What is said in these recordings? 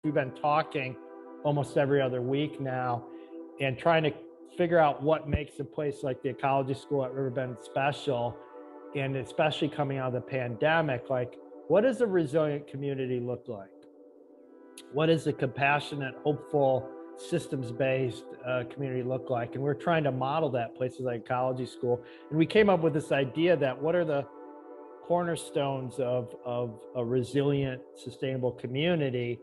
we've been talking almost every other week now and trying to figure out what makes a place like the Ecology School at Riverbend special. And especially coming out of the pandemic, like, what does a resilient community look like? What does a compassionate, hopeful, systems-based community look like? And we're trying to model that places like Ecology School. And we came up with this idea that what are the cornerstones of a resilient, sustainable community?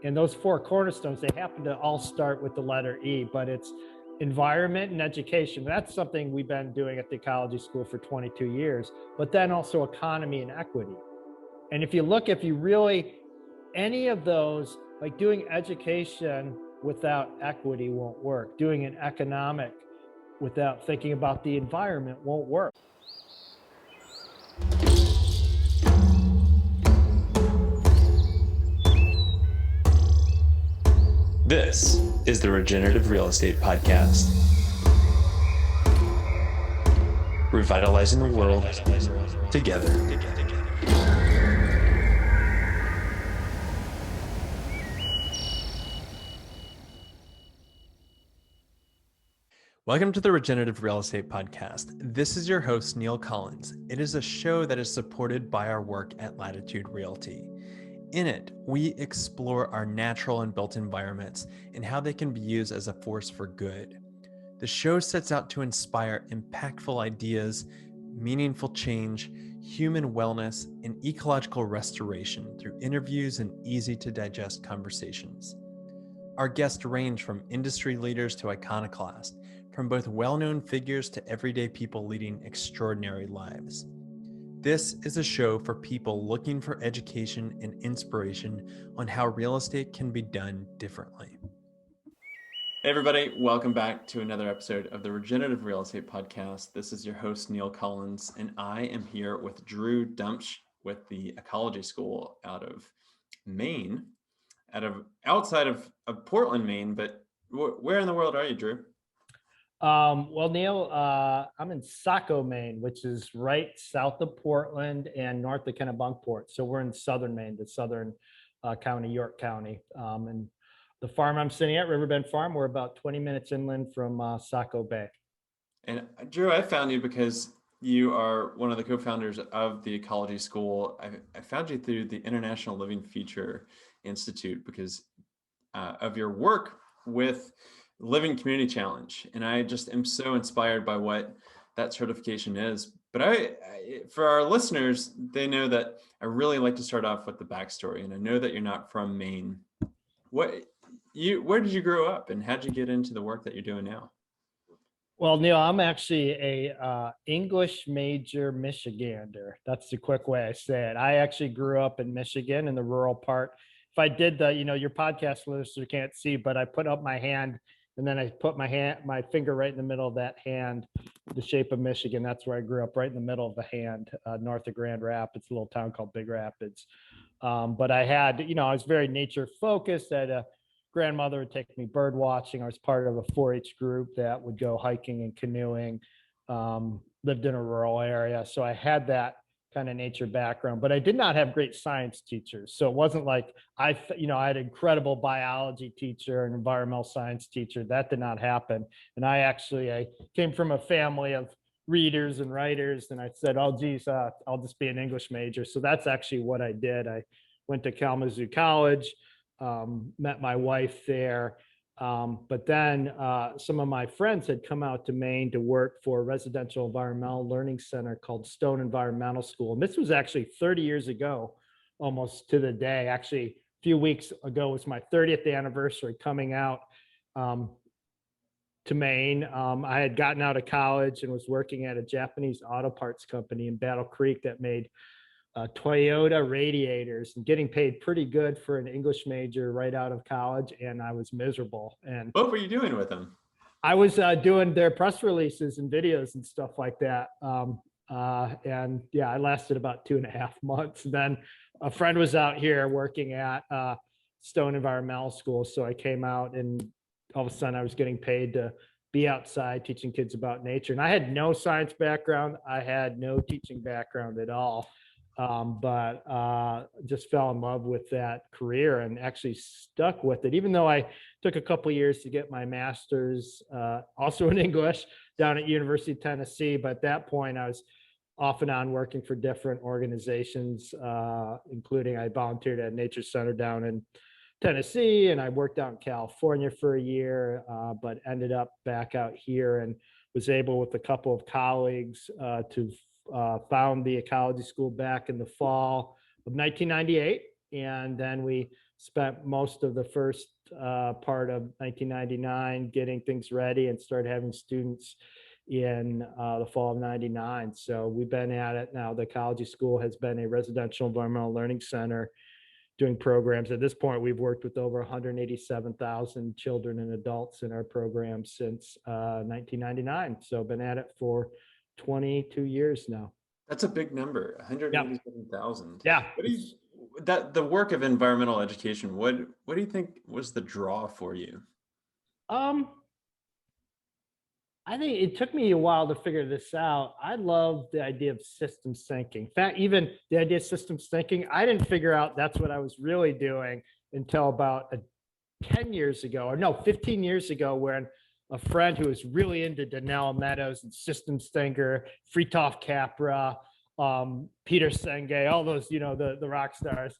And those four cornerstones, they happen to all start with the letter E, but it's environment and education. That's something we've been doing at the Ecology School for 22 years, but then also economy and equity. And if you really, any of those, like doing education without equity won't work. Doing an economic without thinking about the environment won't work. This is the Regenerative Real Estate Podcast. Revitalizing the world together. Welcome to the Regenerative Real Estate Podcast. This is your host, Neil Collins. It is a show that is supported by our work at Latitude Realty. In it, we explore our natural and built environments and how they can be used as a force for good. The show sets out to inspire impactful ideas, meaningful change, human wellness, and ecological restoration through interviews and easy-to-digest conversations. Our guests range from industry leaders to iconoclasts, from both well-known figures to everyday people leading extraordinary lives. This is a show for people looking for education and inspiration on how real estate can be done differently. Hey everybody, welcome back to another episode of the Regenerative Real Estate Podcast. This is your host, Neil Collins, and I am here with Drew Dumsch with the Ecology School out of Maine, outside of Portland, Maine, but where in the world are you, Drew? Well, Neil, I'm in Saco, Maine, which is right south of Portland and north of Kennebunkport. So we're in southern Maine, the southern county, York County. And the farm I'm sitting at, Riverbend Farm, we're about 20 minutes inland from Saco Bay. And Drew, I found you because you are one of the co-founders of the Ecology School. I found you through the International Living Future Institute because of your work with Living Community Challenge. And I just am so inspired by what that certification is. But for our listeners, they know that I really like to start off with the backstory. And I know that you're not from Maine. Where did you grow up and how'd you get into the work that you're doing now? Well, Neil, I'm actually a English major Michigander. That's the quick way I say it. I actually grew up in Michigan in the rural part. If I did your podcast listener can't see, but I put up my hand and then I put my finger right in the middle of that hand, the shape of Michigan. That's where I grew up, right in the middle of the hand, north of Grand Rapids, a little town called Big Rapids. But I had, I was very nature focused. I had a grandmother would take me bird watching. I was part of a 4-H group that would go hiking and canoeing, lived in a rural area. So I had that kind of nature background, but I did not have great science teachers. So it wasn't like I had an incredible biology teacher and environmental science teacher. That did not happen. And I came from a family of readers and writers. And I said, oh, geez, I'll just be an English major. So that's actually what I did. I went to Kalamazoo College, met my wife there. But then some of my friends had come out to Maine to work for a residential environmental learning center called Stone Environmental School. And this was actually 30 years ago, almost to the day. Actually, a few weeks ago was my 30th anniversary coming out to Maine. I had gotten out of college and was working at a Japanese auto parts company in Battle Creek that made Toyota radiators and getting paid pretty good for an English major right out of college. And I was miserable. And what were you doing with them? I was doing their press releases and videos and stuff like that. And yeah, I lasted about 2.5 months. And then a friend was out here working at Stone Environmental School. So I came out and all of a sudden I was getting paid to be outside teaching kids about nature. And I had no science background. I had no teaching background at all. but just fell in love with that career and actually stuck with it, even though I took a couple of years to get my master's, also in English, down at University of Tennessee. But at that point, I was off and on working for different organizations, including I volunteered at a nature center down in Tennessee, and I worked out in California for a year, but ended up back out here and was able, with a couple of colleagues, to found the Ecology School back in the fall of 1998. And then we spent most of the first part of 1999 getting things ready and started having students in the fall of 99. So we've been at it now. The Ecology School has been a residential environmental learning center doing programs. At this point, we've worked with over 187,000 children and adults in our program since 1999. So been at it for 22 years now. That's a big number, 187,000. Yeah. The work of environmental education, what do you think was the draw for you? I think it took me a while to figure this out. I love the idea of systems thinking. In fact, even the idea of systems thinking, I didn't figure out that's what I was really doing until about 10 years ago, or no, 15 years ago, when a friend who was really into Danelle Meadows and systems thinker, Fritjof Capra, Peter Senge, all those, the rock stars,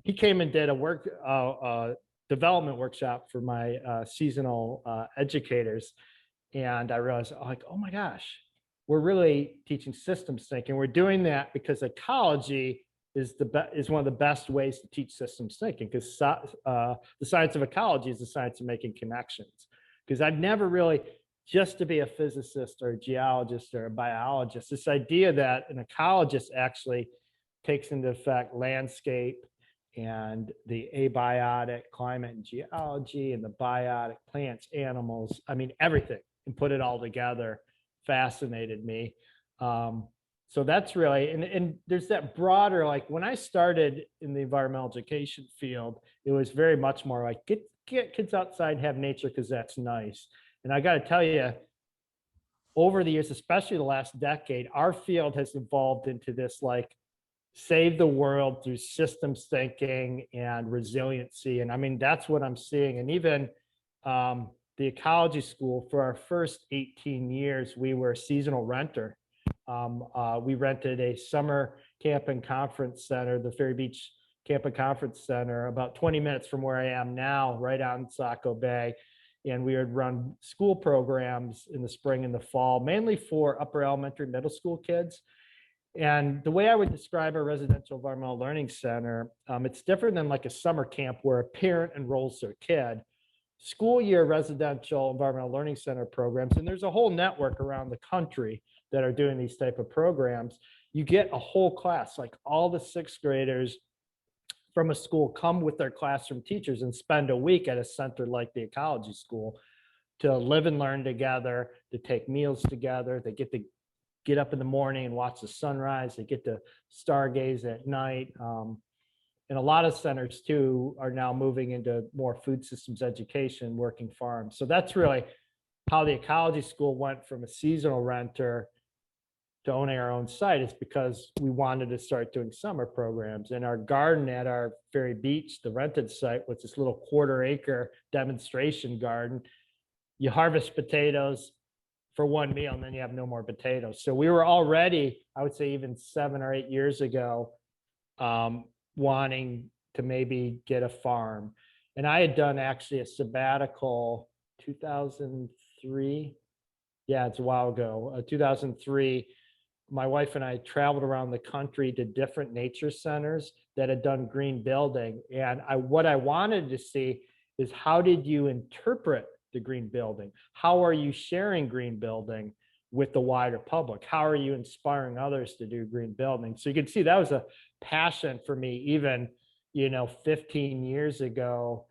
he came and did a development workshop for my seasonal educators. And I realized, oh my gosh, we're really teaching systems thinking. We're doing that because ecology is one of the best ways to teach systems thinking, because the science of ecology is the science of making connections. Because I've never really, just to be a physicist or a geologist or a biologist, this idea that an ecologist actually takes into effect landscape and the abiotic climate and geology and the biotic plants, animals, everything, and put it all together fascinated me. So that's really, and there's that broader, like when I started in the environmental education field, it was very much more like get kids outside and have nature because that's nice. And I got to tell you, over the years, especially the last decade, our field has evolved into this like save the world through systems thinking and resiliency. And that's what I'm seeing. And even the Ecology School, for our first 18 years, we were a seasonal renter. We rented a summer camp and conference center, the Ferry Beach Camp and Conference Center, about 20 minutes from where I am now, right on Saco Bay. And we would run school programs in the spring and the fall, mainly for upper elementary, middle school kids. And the way I would describe a residential environmental learning center, it's different than like a summer camp where a parent enrolls their kid. School year residential environmental learning center programs, and there's a whole network around the country that are doing these type of programs. You get a whole class, like all the sixth graders from a school come with their classroom teachers and spend a week at a center like the Ecology School to live and learn together, to take meals together. They get to get up in the morning and watch the sunrise. They get to stargaze at night. And a lot of centers too are now moving into more food systems education, working farms. So that's really how the Ecology School went from a seasonal renter to owning our own site. Is because we wanted to start doing summer programs. And our garden at our Ferry Beach, the rented site, was this little 1/4-acre demonstration garden. You harvest potatoes for one meal and then you have no more potatoes. So we were already, I would say even 7 or 8 years ago, wanting to maybe get a farm. And I had done actually a sabbatical 2003. Yeah, it's a while ago, 2003. My wife and I traveled around the country to different nature centers that had done green building. And what I wanted to see is, how did you interpret the green building? How are you sharing green building with the wider public? How are you inspiring others to do green building? So you can see that was a passion for me, even 15 years ago,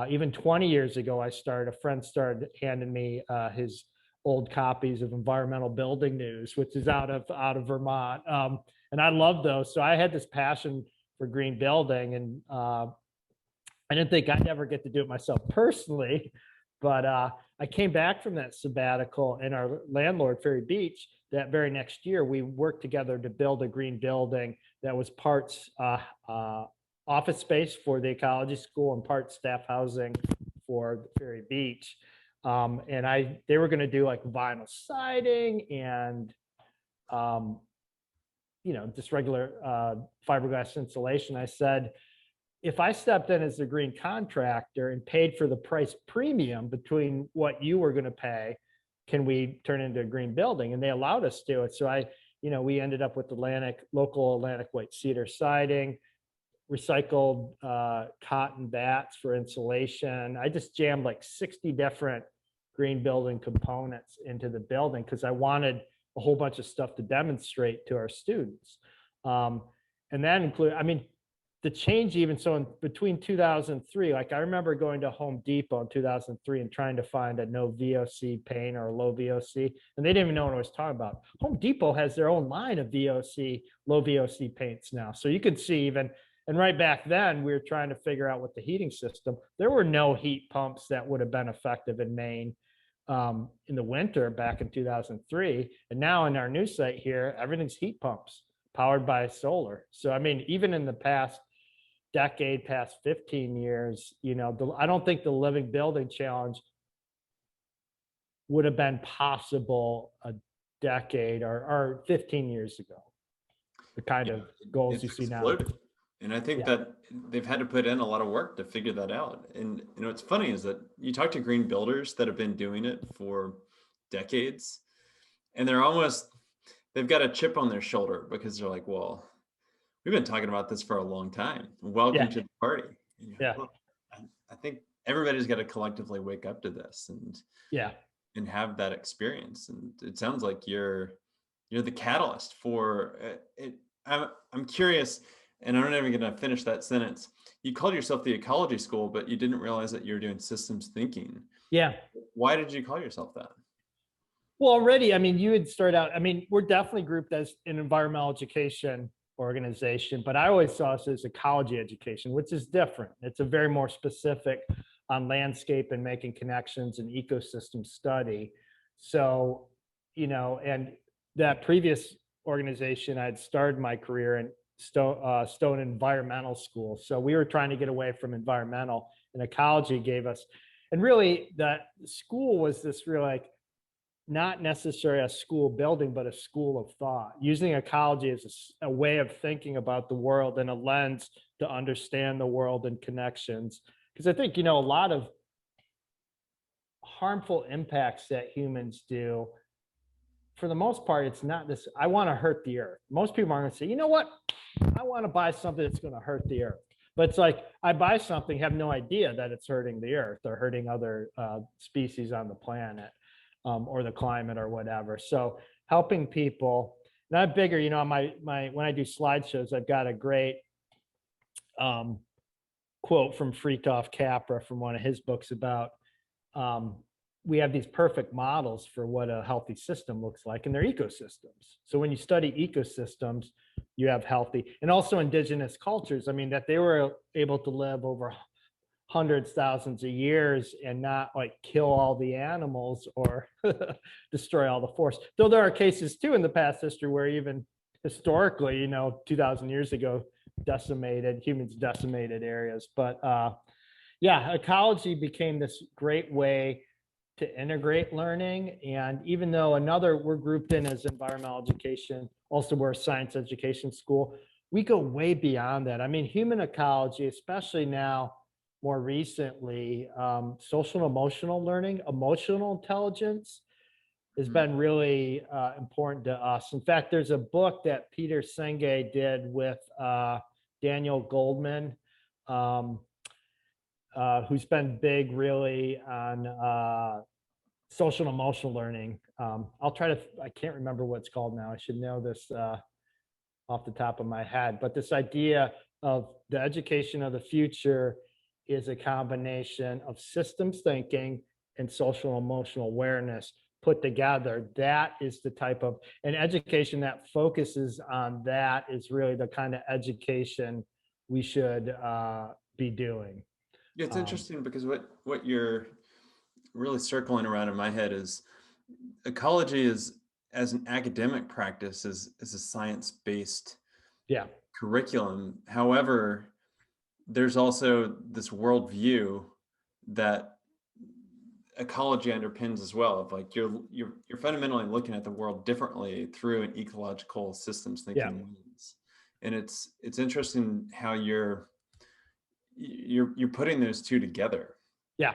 even 20 years ago. A friend started handing me his old copies of Environmental Building News, which is out of Vermont, and I love those. So I had this passion for green building, and I didn't think I'd ever get to do it myself personally. But I came back from that sabbatical, and our landlord, Ferry Beach, that very next year, we worked together to build a green building that was parts office space for the Ecology School and parts staff housing for Ferry Beach. And they were going to do like vinyl siding and just regular fiberglass insulation. I said, if I stepped in as the green contractor and paid for the price premium between what you were going to pay, can we turn into a green building? And they allowed us to do it. So we ended up with local Atlantic white cedar siding, recycled cotton bats for insulation. I just jammed like 60 different green building components into the building because I wanted a whole bunch of stuff to demonstrate to our students. And that included, the change even, so in between 2003, like I remember going to Home Depot in 2003 and trying to find a no VOC paint or a low VOC, and they didn't even know what I was talking about. Home Depot has their own line of VOC, low VOC paints now. So you could see even, and right back then we were trying to figure out what the heating system, there were no heat pumps that would have been effective in Maine in the winter back in 2003. And now in our new site here, everything's heat pumps powered by solar. So, even in the past decade, past 15 years, I don't think the living building challenge would have been possible a decade or 15 years ago. The kind of goals you see now. And I think that they've had to put in a lot of work to figure that out. And what's funny is that you talk to green builders that have been doing it for decades, and they've got a chip on their shoulder because they're like, well, we've been talking about this for a long time. Welcome to the party. Well, I think everybody's got to collectively wake up to this and have that experience. And it sounds like you're the catalyst for it. I'm curious, and I'm not even going to finish that sentence. You called yourself the Ecology School, but you didn't realize that you're doing systems thinking. Yeah. Why did you call yourself that? Well, already, you had started out, we're definitely grouped as an environmental education organization, but I always saw us as ecology education, which is different. It's a very more specific on landscape and making connections and ecosystem study. So, and that previous organization, I'd started my career in Stone Environmental School. So we were trying to get away from environmental, and ecology gave us, and really that school was this real, like, not necessarily a school building, but a school of thought, using ecology as a way of thinking about the world and a lens to understand the world and connections. Because I think, a lot of harmful impacts that humans do, for the most part, it's not this, I want to hurt the earth. Most people aren't going to say, you know what, I want to buy something that's going to hurt the earth. But it's like, I buy something, have no idea that it's hurting the earth or hurting other species on the planet. Or the climate or whatever. So helping people, and I'm bigger, when I do slideshows, I've got a great quote from Fritjof Capra from one of his books about we have these perfect models for what a healthy system looks like, and they're ecosystems. So when you study ecosystems, you have healthy, and also indigenous cultures, that they were able to live over hundreds, thousands of years and not like kill all the animals or destroy all the forests. Though there are cases too in the past history where even historically, 2000 years ago, humans decimated areas. But ecology became this great way to integrate learning. And even though we're grouped in as environmental education, also we're a science education school, we go way beyond that. Human ecology, especially now, more recently, social and emotional learning, emotional intelligence has been really important to us. In fact, there's a book that Peter Senge did with Daniel Goldman, who's been big really on social and emotional learning. I can't remember what it's called now. I should know this off the top of my head, but this idea of the education of the future is a combination of systems thinking and social emotional awareness put together. That is the type of an education that focuses on that is really the kind of education we should be doing. Yeah, it's interesting because what you're really circling around in my head is ecology is, as an academic practice, is a science-based curriculum. However, there's also this worldview that ecology underpins as well, of like you're fundamentally looking at the world differently through an ecological systems Yeah. thinking lens. And it's interesting how you're putting those two together. Yeah.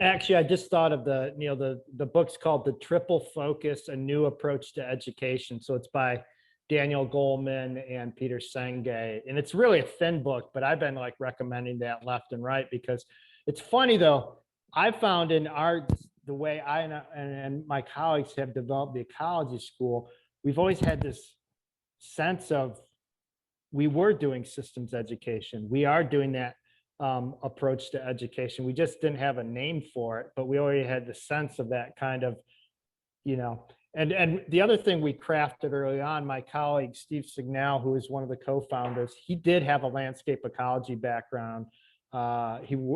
Actually, I just thought of the book's called The Triple Focus: A New Approach to Education. So it's by Daniel Goleman and Peter Senge. And it's really a thin book, but I've been like recommending that left and right because it's funny though. I found in the way I and my colleagues have developed the ecology school, we've always had this sense of we were doing systems education. We are doing that approach to education. We just didn't have a name for it, but we already had the sense of that kind of, you know. And the other thing we crafted early on, my colleague Steve Signal, who is one of the co-founders, he did have a landscape ecology background.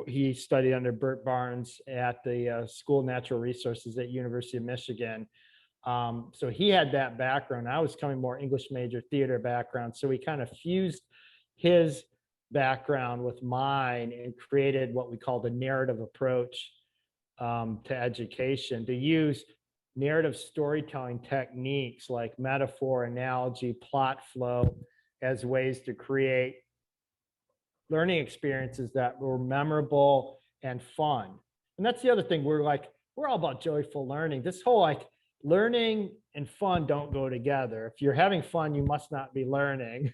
He studied under Bert Barnes at the School of Natural Resources at University of Michigan. So he had that background. I was coming more English major theater background. So we kind of fused his background with mine and created what we call the narrative approach to education, to use narrative storytelling techniques like metaphor, analogy, plot flow as ways to create learning experiences that were memorable and fun. And that's the other thing. We're all about joyful learning. This whole like learning and fun don't go together. If you're having fun, you must not be learning.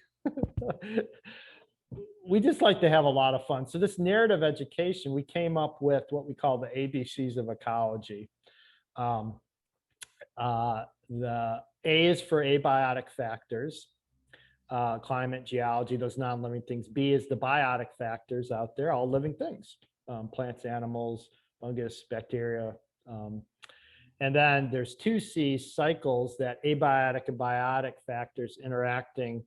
We just like to have a lot of fun. So this narrative education, we came up with what we call the ABCs of ecology. The A is for abiotic factors, climate, geology, those non-living things. B is the biotic factors out there, all living things, plants, animals, fungus, bacteria. And then there's 2C, cycles, that abiotic and biotic factors interacting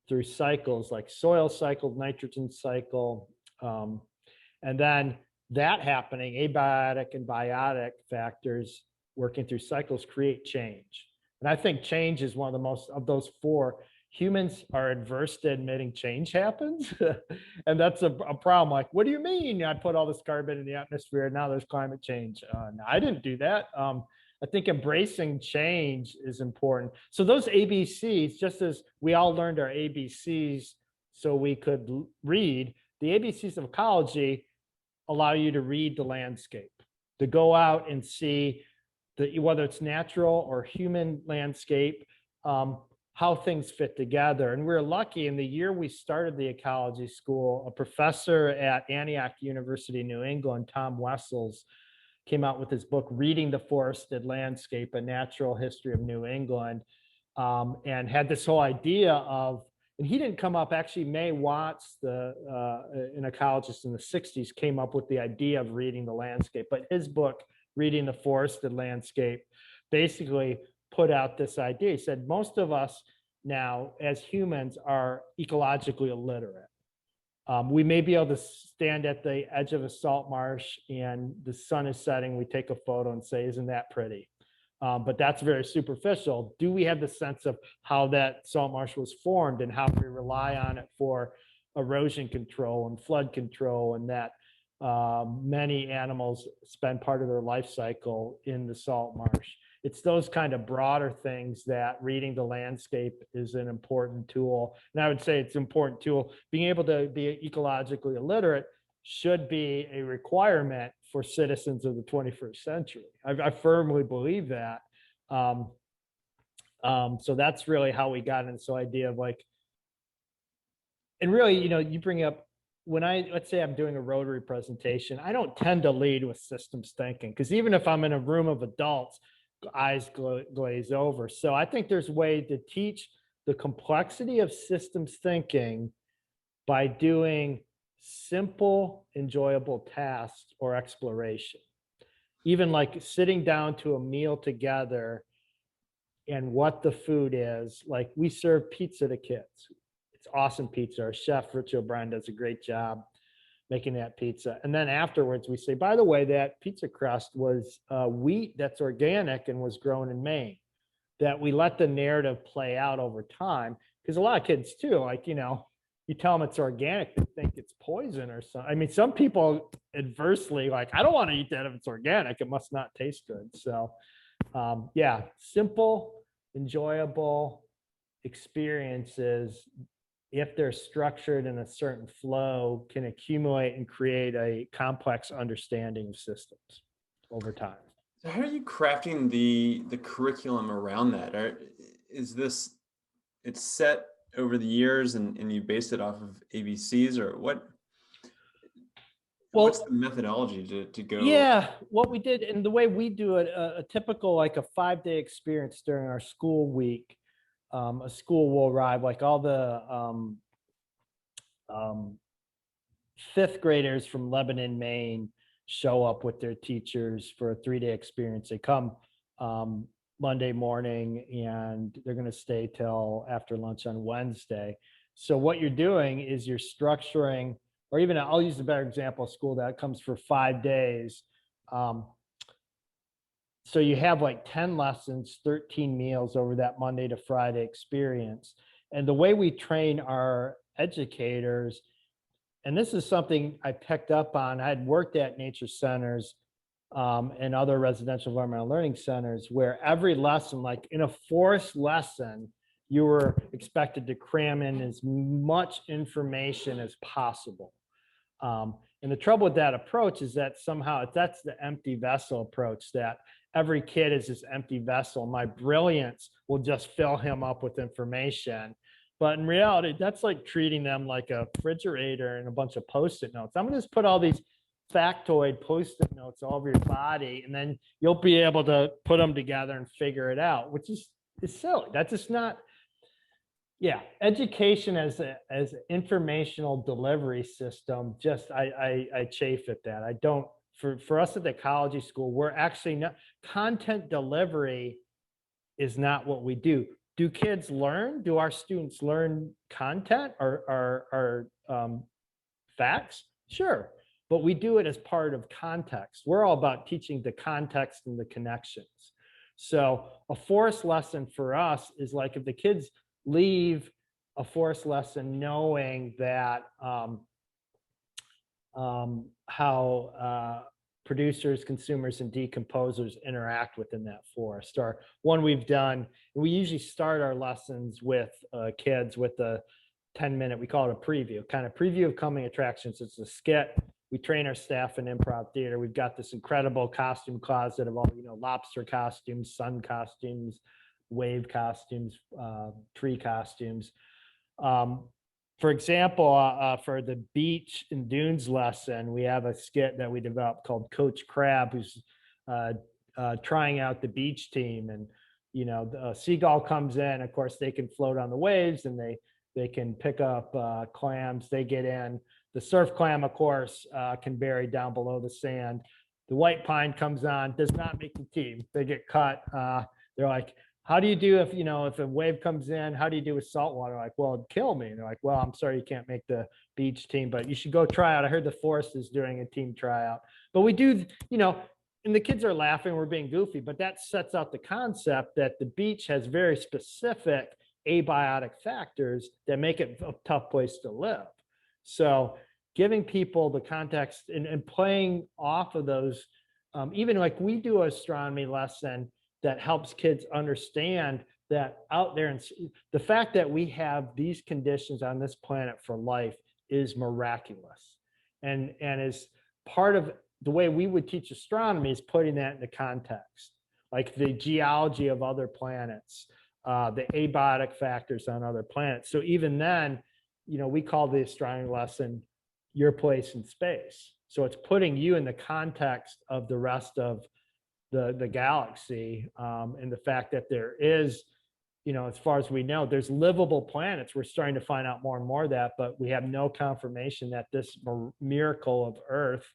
through cycles like soil cycle, nitrogen cycle. And then that happening, abiotic and biotic factors working through cycles create change. And I think change is one of the most, of those four, humans are adverse to admitting change happens. And that's a problem. Like, what do you mean I put all this carbon in the atmosphere and now there's climate change? No, I didn't do that. I think embracing change is important. So those ABCs, just as we all learned our ABCs so we could read, the ABCs of ecology allow you to read the landscape, to go out and see whether it's natural or human landscape, how things fit together. And we're lucky, in the year we started the ecology school, a professor at Antioch University in New England, Tom Wessels, came out with his book, Reading the Forested Landscape, A Natural History of New England, and had this whole idea of, and he didn't come up, actually May Watts, an ecologist in the 60s, came up with the idea of reading the landscape. But his book, Reading the Forested Landscape, basically put out this idea. He said, most of us now as humans are ecologically illiterate. We may be able to stand at the edge of a salt marsh and the sun is setting. We take a photo and say, isn't that pretty? But that's very superficial. Do we have the sense of how that salt marsh was formed and how we rely on it for erosion control and flood control, and that many animals spend part of their life cycle in the salt marsh? It's those kind of broader things that reading the landscape is an important tool. And I would say it's an important tool. Being able to be ecologically illiterate should be a requirement for citizens of the 21st century. I firmly believe that. So that's really how we got into this idea of like, and really, you bring up, let's say I'm doing a Rotary presentation, I don't tend to lead with systems thinking, because even if I'm in a room of adults, eyes glaze over. So I think there's a way to teach the complexity of systems thinking by doing simple, enjoyable tasks or exploration. Even like sitting down to a meal together and what the food is. Like, we serve pizza to kids. It's awesome pizza. Our chef, Rich O'Brien, does a great job making that pizza. And then afterwards we say, by the way, that pizza crust was wheat that's organic and was grown in Maine. That we let the narrative play out over time. because a lot of kids too, like, you tell them it's organic, they think it's poison or something. I mean, some people adversely, like, I don't want to eat that if it's organic, it must not taste good. So yeah, simple, enjoyable experiences, if they're structured in a certain flow, can accumulate and create a complex understanding of systems over time. So how are you crafting the curriculum around that? Is this it's set over the years and you base it off of ABCs, or what's the Well, methodology to go? yeah, what we did and the way we do it, a typical like a 5-day experience during our school week, a school will arrive, like all the um, fifth graders from Lebanon, Maine show up with their teachers for a 3-day experience. They come Monday morning and they're going to stay till after lunch on Wednesday. So what you're doing is you're structuring, or even I'll use a better example, of school that comes for 5 days. So you have like 10 lessons, 13 meals over that Monday to Friday experience. And the way we train our educators, and this is something I picked up on. I had worked at nature centers and other residential environmental learning centers where every lesson, like in a forest lesson, you were expected to cram in as much information as possible. And the trouble with that approach is that somehow that's the empty vessel approach, that every kid is this empty vessel. My brilliance will just fill him up with information. But in reality, that's like treating them like a refrigerator and a bunch of Post-it notes. I'm going to just put all these factoid Post-it notes all over your body, and then you'll be able to put them together and figure it out, which is silly. That's just not, yeah, education as an informational delivery system, just I chafe at that. I don't, for us at the Ecology School, we're actually not, content delivery is not what we do. Do kids learn? Do our students learn content or facts? Sure. But we do it as part of context. We're all about teaching the context and the connections. So a forest lesson for us is like if the kids leave a forest lesson knowing that how producers, consumers, and decomposers interact within that forest. Or one we've done, we usually start our lessons with kids with a 10-minute, we call it a preview, kind of preview of coming attractions. It's a skit. We train our staff in improv theater. We've got this incredible costume closet of all, lobster costumes, sun costumes, wave costumes, tree costumes. For example, for the beach and dunes lesson, we have a skit that we developed called Coach Crab, who's trying out the beach team. And, the seagull comes in, of course, they can float on the waves and they can pick up clams. They get in. The surf clam, of course, can bury down below the sand. The white pine comes on, does not make the team. They get cut. They're like, how do you do if a wave comes in? How do you do with salt water? Like, well, it'd kill me. And they're like, well, I'm sorry you can't make the beach team, but you should go try out. I heard the forest is doing a team tryout. But we do, and the kids are laughing, we're being goofy, but that sets out the concept that the beach has very specific abiotic factors that make it a tough place to live. So giving people the context and playing off of those, even like we do an astronomy lesson that helps kids understand that out there, and the fact that we have these conditions on this planet for life is miraculous, and is part of the way we would teach astronomy, is putting that into context, like the geology of other planets, the abiotic factors on other planets. So even then, we call the astronomy lesson Your Place in Space. So it's putting you in the context of the rest of the galaxy, and the fact that there is, as far as we know, there's livable planets. We're starting to find out more and more of that, but we have no confirmation that this miracle of Earth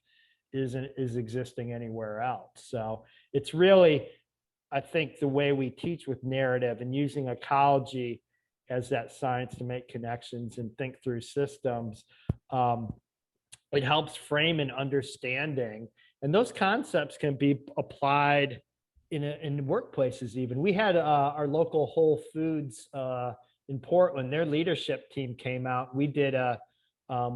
is existing anywhere else. So it's really, I think, the way we teach with narrative and using ecology as that science to make connections and think through systems. It helps frame an understanding, and those concepts can be applied in workplaces. Even we had our local Whole Foods in Portland, their leadership team came out. We did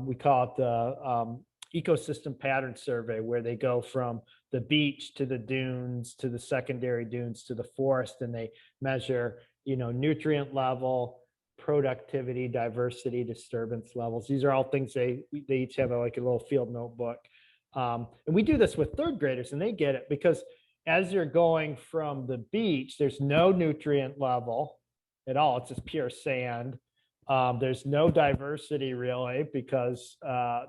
we call it the ecosystem pattern survey, where they go from the beach to the dunes to the secondary dunes to the forest, and they measure, nutrient level, productivity, diversity, disturbance levels. These are all things they each have like a little field notebook. And we do this with third graders, and they get it because as you're going from the beach, there's no nutrient level at all. It's just pure sand. There's no diversity really because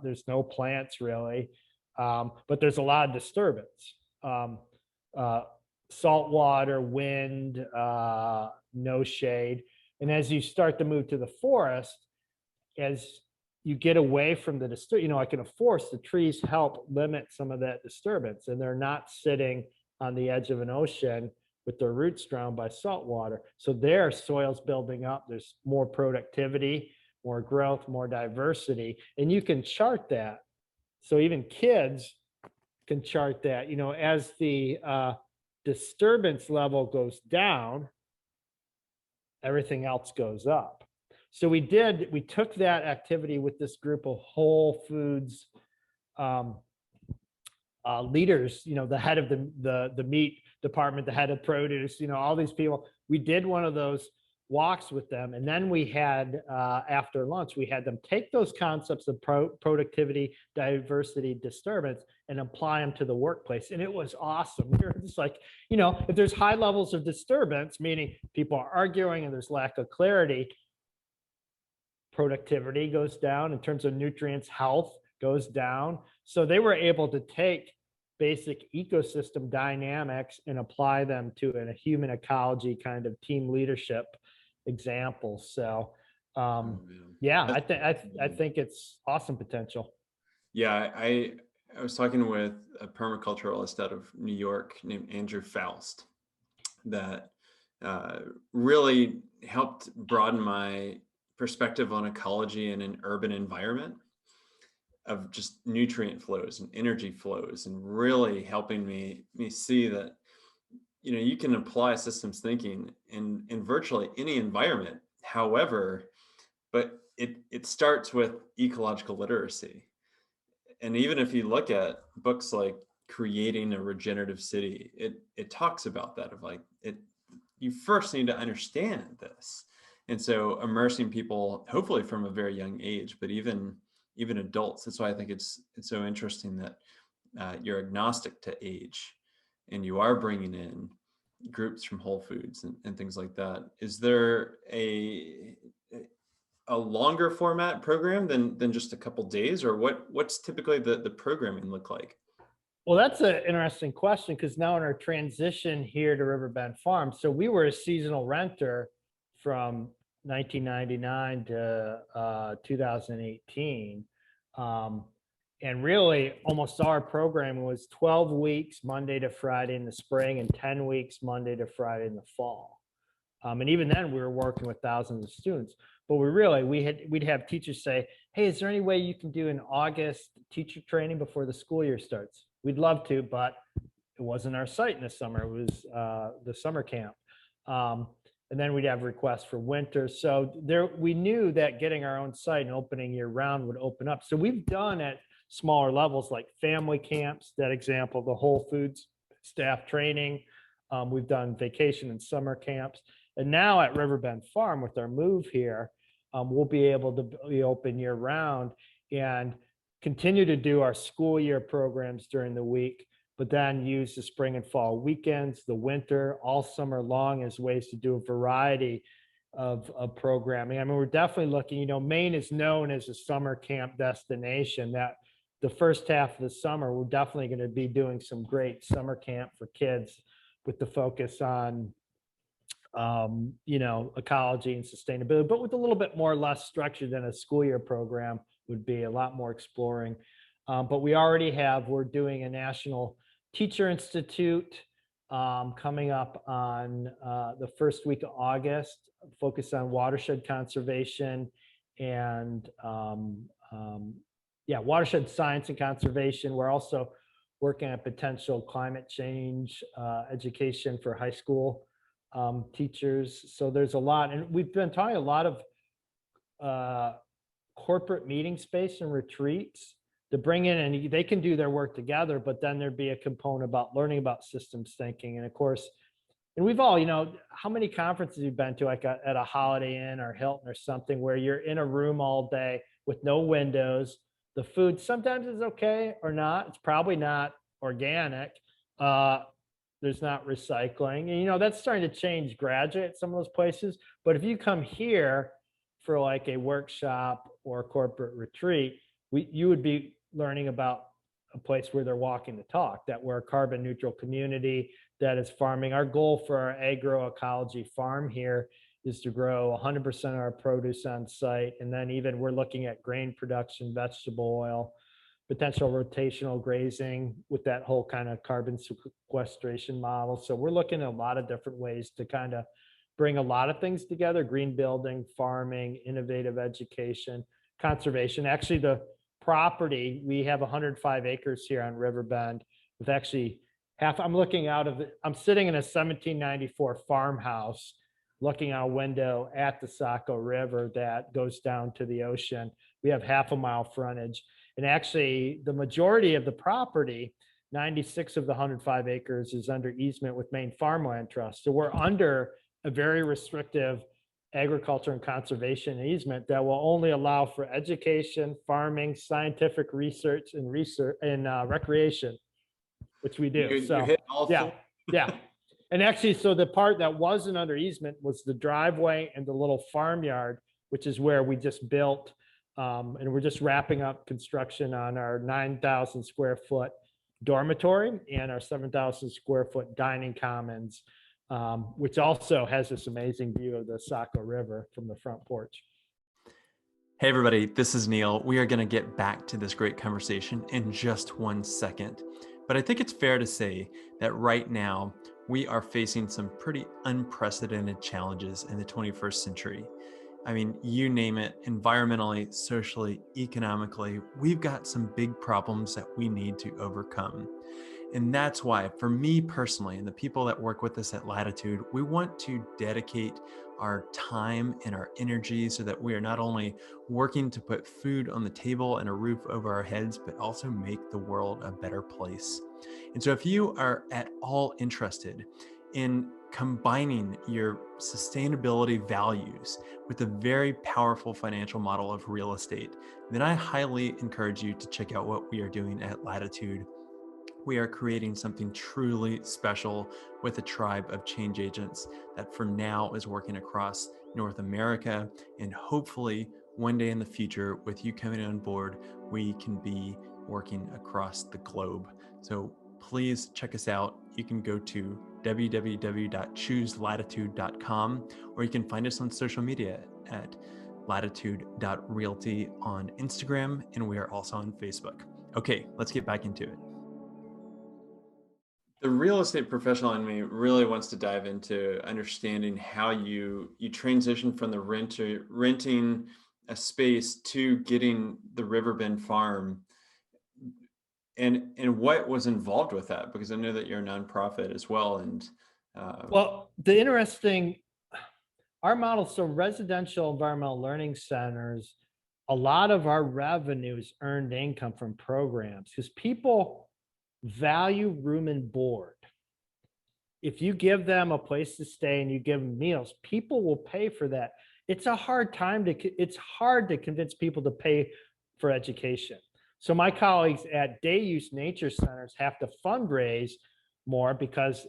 there's no plants really, but there's a lot of disturbance. Salt water, wind, no shade. And as you start to move to the forest, as you get away from the like in a forest, the trees help limit some of that disturbance, and they're not sitting on the edge of an ocean with their roots drowned by salt water. So their soil's building up. There's more productivity, more growth, more diversity, and you can chart that. So even kids can chart that. As the disturbance level goes down, everything else goes up. So we took that activity with this group of Whole Foods leaders, the head of the meat department, the head of produce, all these people. We did one of those walks with them, and then we had after lunch, we had them take those concepts of productivity, diversity, disturbance, and apply them to the workplace, and it was awesome. We were just like, if there's high levels of disturbance, meaning people are arguing and there's lack of clarity, productivity goes down. In terms of nutrients, health goes down. So they were able to take basic ecosystem dynamics and apply them to a human ecology kind of team leadership example. So yeah, I think it's awesome potential. Yeah, I was talking with a permaculturalist out of New York named Andrew Faust that really helped broaden my perspective on ecology in an urban environment, of just nutrient flows and energy flows, and really helping me see that you can apply systems thinking in virtually any environment. However, but it starts with ecological literacy. And even if you look at books like Creating a Regenerative City, it talks about that, of like, you first need to understand this. And so immersing people, hopefully from a very young age, but even adults. That's why I think it's so interesting that you're agnostic to age, and you are bringing in groups from Whole Foods and things like that. Is there a longer format program than just a couple days, or what's typically the programming look like? Well, that's an interesting question, because now in our transition here to Riverbend Farm, so we were a seasonal renter from 1999 to 2018. And really almost our programming was 12 weeks, Monday to Friday in the spring, and 10 weeks, Monday to Friday in the fall. And even then we were working with thousands of students, but we'd have teachers say, hey, is there any way you can do an August teacher training before the school year starts? We'd love to, but it wasn't our site in the summer. It was the summer camp. And then we'd have requests for winter. So we knew that getting our own site and opening year round would open up. So we've done at smaller levels like family camps, that example, the Whole Foods staff training. We've done vacation and summer camps. And now at Riverbend Farm, with our move here, we'll be able to be open year round and continue to do our school year programs during the week, but then use the spring and fall weekends, the winter, all summer long, as ways to do a variety of programming. I mean, we're definitely looking, Maine is known as a summer camp destination. That the first half of the summer, we're definitely going to be doing some great summer camp for kids with the focus on ecology and sustainability, but with a little bit less structure than a school year program would be, a lot more exploring. But we're doing a National Teacher Institute coming up on the first week of August, focused on watershed conservation and watershed science and conservation. We're also working on potential climate change education for high school teachers. So there's a lot, and we've been talking a lot of corporate meeting space and retreats to bring in, and they can do their work together, but then there'd be a component about learning about systems thinking. And of course, and we've all, how many conferences you've been to, like at a Holiday Inn or Hilton or something, where you're in a room all day with no windows. The food sometimes is okay or not. It's probably not organic. There's not recycling. And, that's starting to change gradually at some of those places. But if you come here for like a workshop or a corporate retreat, you would be learning about a place where they're walking the talk, that we're a carbon neutral community that is farming. Our goal for our agroecology farm here is to grow 100% of our produce on site. And then even we're looking at grain production, vegetable oil, potential rotational grazing with that whole kind of carbon sequestration model. So we're looking at a lot of different ways to kind of bring a lot of things together: green building, farming, innovative education, conservation. Actually, the property, we have 105 acres here on Riverbend with actually I'm looking out of I'm sitting in a 1794 farmhouse looking out a window at the Saco River that goes down to the ocean. We have half a mile frontage. And actually, the majority of the property, 96 of the 105 acres, is under easement with Maine Farmland Trust. So we're under a very restrictive agriculture and conservation easement that will only allow for education, farming, scientific research, and recreation, which we do. You hit all four. Yeah. And actually, so the part that wasn't under easement was the driveway and the little farmyard, which is where we just built. And we're just wrapping up construction on our 9,000 square foot dormitory and our 7,000 square foot dining commons, which also has this amazing view of the Saco River from the front porch. Hey everybody, this is Neil. We are going to get back to this great conversation in just 1 second. But I think it's fair to say that right now we are facing some pretty unprecedented challenges in the 21st century. I mean, you name it, environmentally, socially, economically, we've got some big problems that we need to overcome. And that's why, for me personally, and the people that work with us at Latitude, we want to dedicate our time and our energy so that we are not only working to put food on the table and a roof over our heads, but also make the world a better place. And so if you are at all interested in combining your sustainability values with a very powerful financial model of real estate, then I highly encourage you to check out what we are doing at Latitude. We are creating something truly special with a tribe of change agents that for now is working across North America. And hopefully one day in the future, with you coming on board, we can be working across the globe. So please check us out. You can go to www.chooselatitude.com, or you can find us on social media at latitude.realty on Instagram, and we are also on Facebook. Okay, let's get back into it. The real estate professional in me really wants to dive into understanding how you transition from the renting a space to getting the Riverbend farm, and what was involved with that, because I know that you're a nonprofit as well. And well, our model, so residential environmental learning centers, a lot of our revenue is earned income from programs because people value room and board. If you give them a place to stay and you give them meals, people will pay for that. It's hard to convince people to pay for education. So my colleagues at day use nature centers have to fundraise more because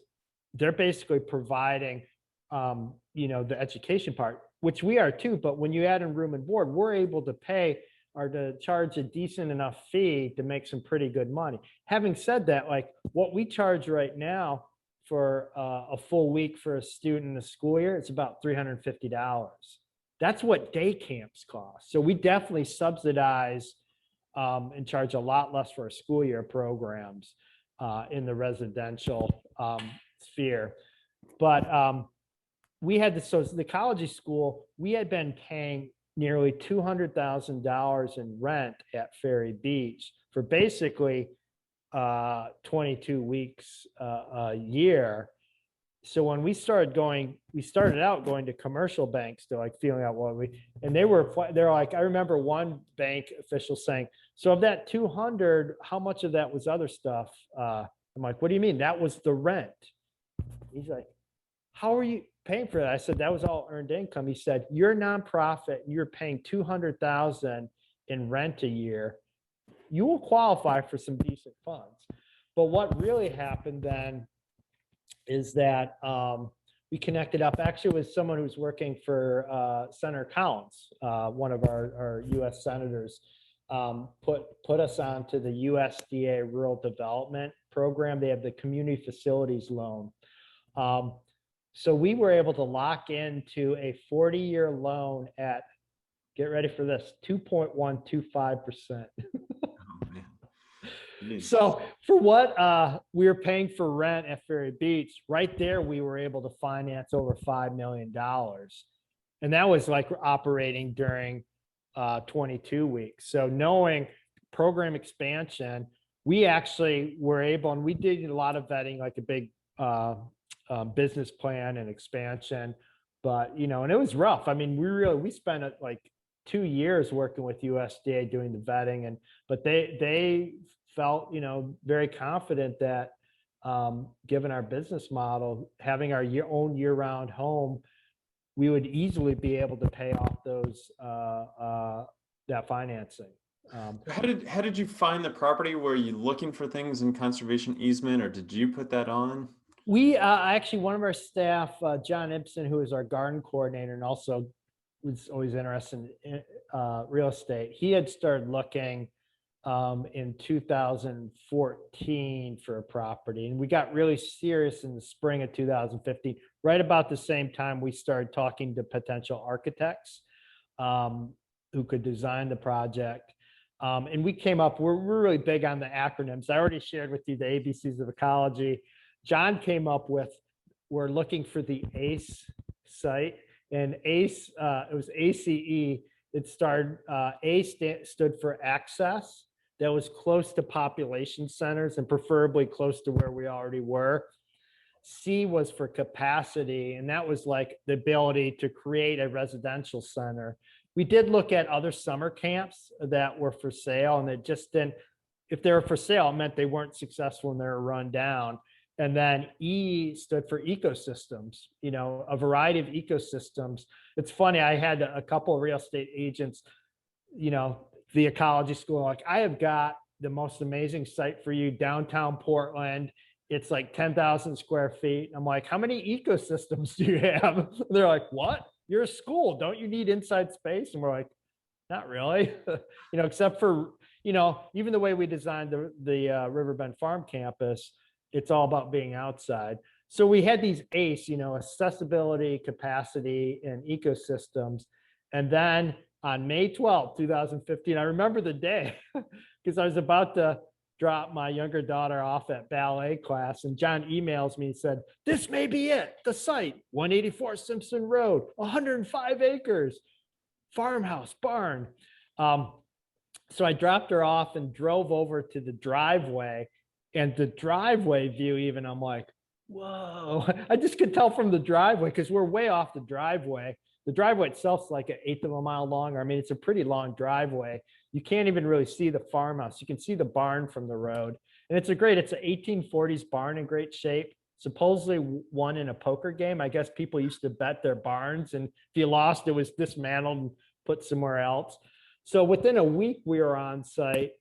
they're basically providing, the education part, which we are too. But when you add in room and board, we're able to pay or to charge a decent enough fee to make some pretty good money. Having said that, like what we charge right now for a full week for a student in the school year, it's about $350. That's what day camps cost. So we definitely subsidize and charge a lot less for our school year programs in the residential sphere. But so the Ecology School, we had been paying nearly $200,000 in rent at Ferry Beach for basically 22 weeks a year. so when we started out going to commercial banks to like feeling out and they're like, I remember one bank official saying, so of that 200, how much of that was other stuff? I'm like, what do you mean? That was the rent. He's like, how are you paying for that? I said, that was all earned income. He said, you're a nonprofit and you're paying 200,000 in rent a year. You will qualify for some decent funds. But what really happened then is that we connected up actually with someone who's working for Senator Collins, one of our U.S. senators, put us onto the USDA Rural Development Program. They have the Community Facilities Loan. So we were able to lock into a 40-year loan at, get ready for this, 2.125%. So for what we were paying for rent at Ferry Beach, right there, we were able to finance over $5 million. And that was like operating during 22 weeks. So knowing program expansion, we actually were able, and we did a lot of vetting, like a big business plan and expansion, but, and it was rough. I mean, we spent like 2 years working with USDA doing the vetting, but they felt, very confident that given our business model, having our own year-round home, we would easily be able to pay off that financing. How did you find the property? Were you looking for things in conservation easement, or did you put that on? We actually, one of our staff, John Ibsen, who is our garden coordinator and also was always interested in real estate, he had started looking in 2014 for a property, and we got really serious in the spring of 2015. Right about the same time, we started talking to potential architects who could design the project. And we came up, we're really big on the acronyms. I already shared with you the ABCs of ecology. John came up with, we're looking for the ACE site, and ACE, it was ACE. It started, A stood for access, that was close to population centers and preferably close to where we already were. C was for capacity, and that was like the ability to create a residential center. We did look at other summer camps that were for sale, and it just didn't, if they were for sale, it meant they weren't successful and they were run down. And then E stood for ecosystems, a variety of ecosystems. It's funny, I had a couple of real estate agents, the Ecology School, like, I have got the most amazing site for you, downtown Portland. It's like 10,000 square feet. I'm like, how many ecosystems do you have? They're like, what? You're a school. Don't you need inside space? And we're like, not really, except for, even the way we designed the Riverbend Farm campus, it's all about being outside. So we had these ACE, accessibility, capacity, and ecosystems. And then on May 12th, 2015, I remember the day because I was about to drop my younger daughter off at ballet class, and John emails me and said, this may be it, the site, 184 Simpson Road, 105 acres, farmhouse, barn. So I dropped her off and drove over to the driveway, and the driveway view, even, I'm like, whoa, I just could tell from the driveway because we're way off the driveway. The driveway itself is like 1/8 of a mile long. I mean, it's a pretty long driveway. You can't even really see the farmhouse. You can see the barn from the road. And it's an 1840s barn in great shape. Supposedly won in a poker game. I guess people used to bet their barns, and if you lost, it was dismantled and put somewhere else. So within a week, we were on site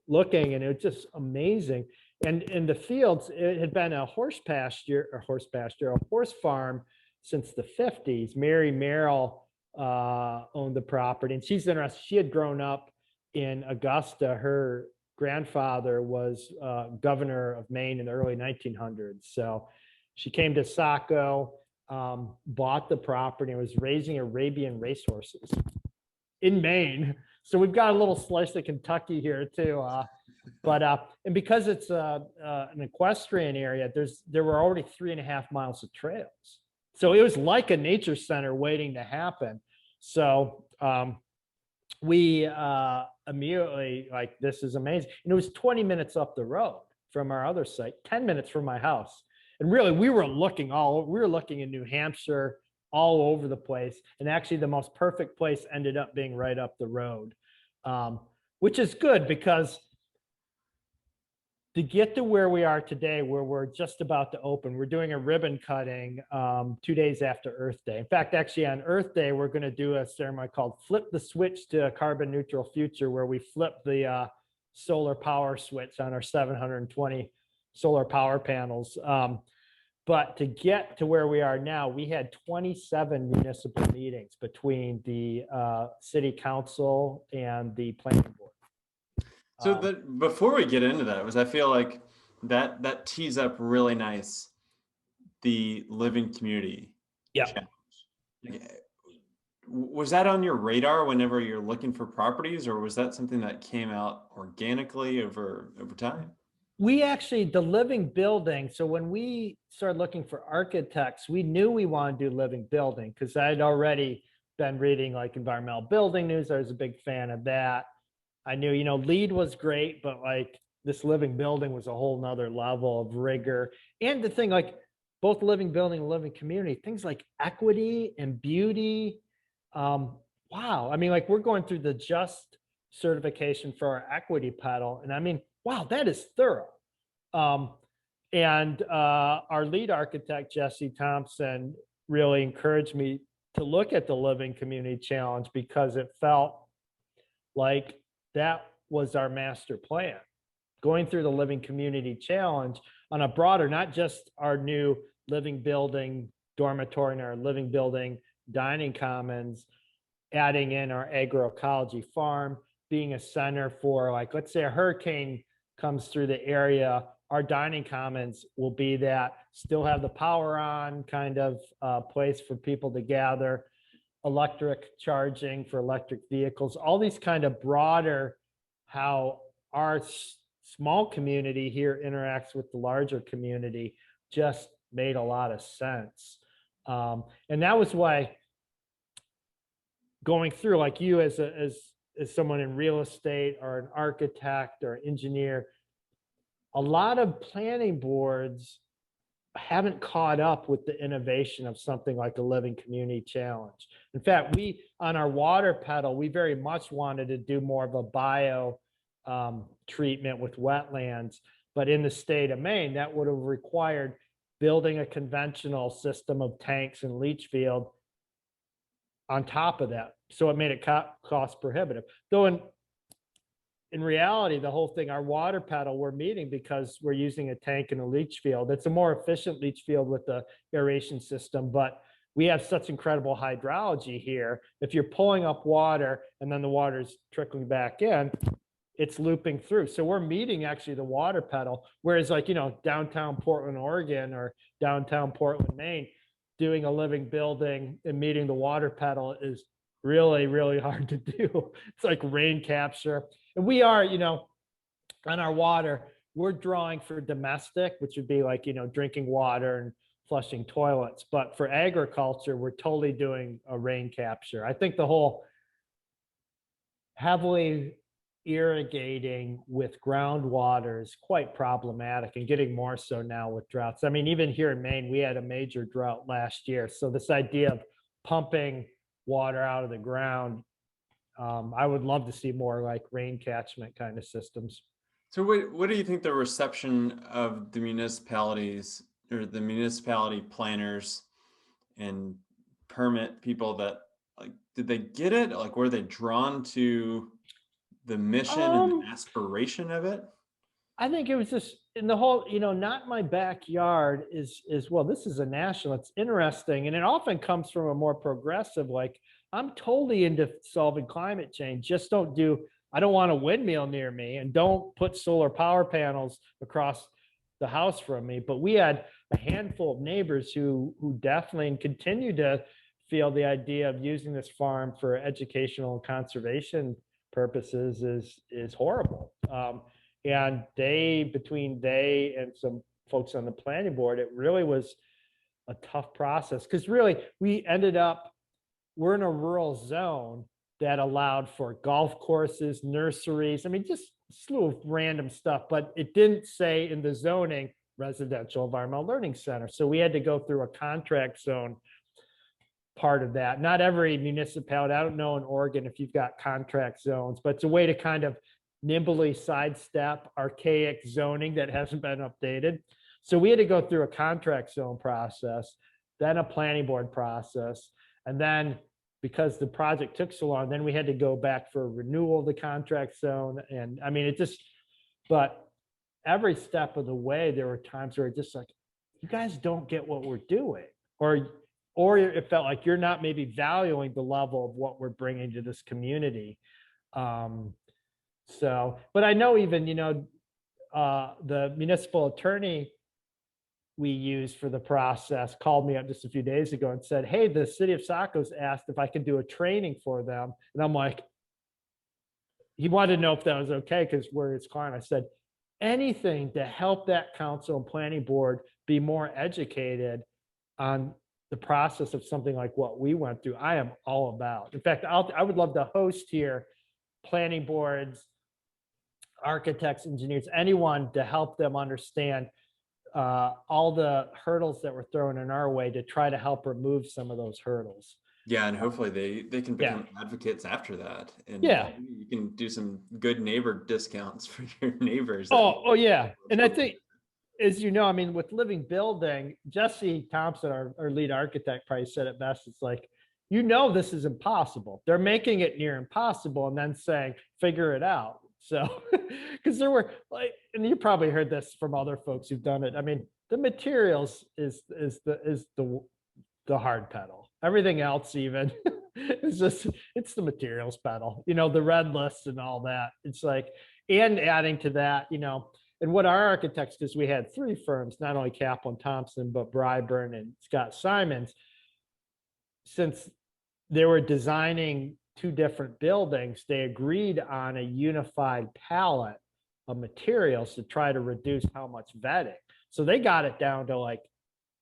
looking, and it was just amazing. And in the fields, it had been a horse farm since the 50s. Mary Merrill owned the property, and she's interesting. She had grown up in Augusta. Her grandfather was governor of Maine in the early 1900s. So she came to Saco, bought the property, and was raising Arabian racehorses in Maine. So we've got a little slice of Kentucky here too. And because it's an equestrian area, there were already 3.5 miles of trails. So it was like a nature center waiting to happen. So we immediately, like, this is amazing. And it was 20 minutes up the road from our other site, 10 minutes from my house. And really, we were looking in New Hampshire, all over the place. And actually, the most perfect place ended up being right up the road, which is good because to get to where we are today, where we're just about to open, we're doing a ribbon cutting 2 days after Earth Day. In fact, actually on Earth Day, we're going to do a ceremony called Flip the Switch to a Carbon Neutral Future, where we flip the solar power switch on our 720 solar power panels. But to get to where we are now, we had 27 municipal meetings between the city council and the planning board. So before we get into that, I feel like that tees up really nice the living community challenge. Was that on your radar whenever you're looking for properties, or was that something that came out organically over time? We actually, the living building, so when we started looking for architects, we knew we wanted to do living building because I'd already been reading like environmental building news. I was a big fan of that. I knew, LEED was great, but like this living building was a whole nother level of rigor. And the thing, like both living building and living community, things like equity and beauty. Wow. I mean, like we're going through the just certification for our equity pedal. And I mean, wow, that is thorough. And our lead architect, Jesse Thompson, really encouraged me to look at the Living Community Challenge because it felt like that was our master plan. Going through the Living Community Challenge on a broader, not just our new living building dormitory and our living building dining commons, adding in our agroecology farm, being a center for, like, let's say a hurricane comes through the area, our dining commons will be that, still have the power on kind of place for people to gather, electric charging for electric vehicles, all these kind of broader, how our small community here interacts with the larger community just made a lot of sense. And that was why going through, like you as someone in real estate or an architect or engineer, a lot of planning boards haven't caught up with the innovation of something like a Living Community Challenge. In fact, we, on our water pedal, we very much wanted to do more of a bio treatment with wetlands, but in the state of Maine, that would have required building a conventional system of tanks and leach field on top of that. So it made it cost prohibitive. Though in reality, the whole thing, our water pedal, we're meeting because we're using a tank and a leach field. It's a more efficient leach field with the aeration system, but we have such incredible hydrology here. If you're pulling up water and then the water's trickling back in, it's looping through. So we're meeting actually the water pedal, whereas like, downtown Portland, Oregon or downtown Portland, Maine, doing a living building and meeting the water pedal is really, really hard to do. It's like rain capture. And we are, on our water, we're drawing for domestic, which would be like, drinking water and flushing toilets. But for agriculture, we're totally doing a rain capture. I think the whole heavily irrigating with groundwater is quite problematic and getting more so now with droughts. I mean, even here in Maine, we had a major drought last year. So this idea of pumping water out of the ground, I would love to see more like rain catchment kind of systems. So what do you think the reception of the municipalities or the municipality planners and permit people that, like, did they get it? Like, were they drawn to the mission and the aspiration of it? I think it was just in the whole, not my backyard is well, this is a national, it's interesting. And it often comes from a more progressive, like, I'm totally into solving climate change. I don't want a windmill near me, and don't put solar power panels across the house from me. But we had a handful of neighbors who definitely and continue to feel the idea of using this farm for educational and conservation purposes is horrible. And between they and some folks on the planning board, it really was a tough process because really we're in a rural zone that allowed for golf courses, nurseries. I mean, just a slew of random stuff, but it didn't say in the zoning residential environmental learning center. So we had to go through a contract zone part of that. Not every municipality, I don't know in Oregon if you've got contract zones, but it's a way to kind of nimbly sidestep archaic zoning that hasn't been updated. So we had to go through a contract zone process, then a planning board process, and then because the project took so long, then we had to go back for renewal of the contract zone. And I mean, it just, but every step of the way, there were times where it just like, you guys don't get what we're doing, or it felt like you're not maybe valuing the level of what we're bringing to this community. So, but I know even, the municipal attorney we used for the process called me up just a few days ago and said, hey, the city of Sacco's asked if I could do a training for them. And I'm like, he wanted to know if that was okay because we're his client. I said, anything to help that council and planning board be more educated on the process of something like what we went through, I am all about. In fact, I would love to host here planning boards, architects, engineers, anyone to help them understand all the hurdles that were thrown in our way to try to help remove some of those hurdles. Yeah, and hopefully they can become advocates after that, and you can do some good neighbor discounts for your neighbors. Oh yeah, and I think, as you know, I mean, with living building, Jesse Thompson, our lead architect, probably said it best. It's like, this is impossible. They're making it near impossible and then saying, figure it out. So, because there were like, and you probably heard this from other folks who've done it. I mean, the materials is the hard pedal. Everything else even is just, it's the materials pedal, the red lists and all that. It's like, and adding to that, and what our architects, because we had three firms, not only Kaplan Thompson, but Bryburn and Scott Simons, since they were designing two different buildings, they agreed on a unified palette of materials to try to reduce how much vetting. So they got it down to like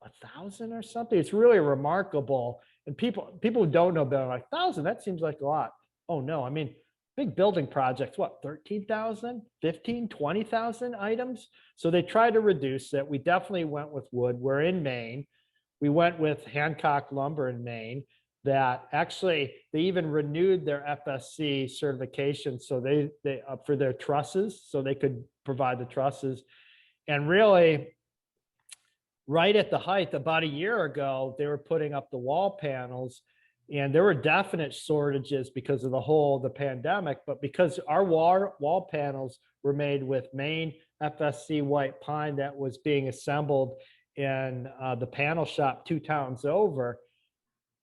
1,000 or something. It's really remarkable. And people who don't know about it, like 1,000, that seems like a lot. Oh no, I mean, big building projects, what, 13,000, 15, 20,000 items? So they tried to reduce it. We definitely went with wood. We're in Maine. We went with Hancock Lumber in Maine. That actually, they even renewed their FSC certification. So they for their trusses, so they could provide the trusses. And really, right at the height, about a year ago, they were putting up the wall panels, and there were definite shortages because of the pandemic. But because our wall panels were made with Maine FSC white pine that was being assembled in the panel shop 2 towns over,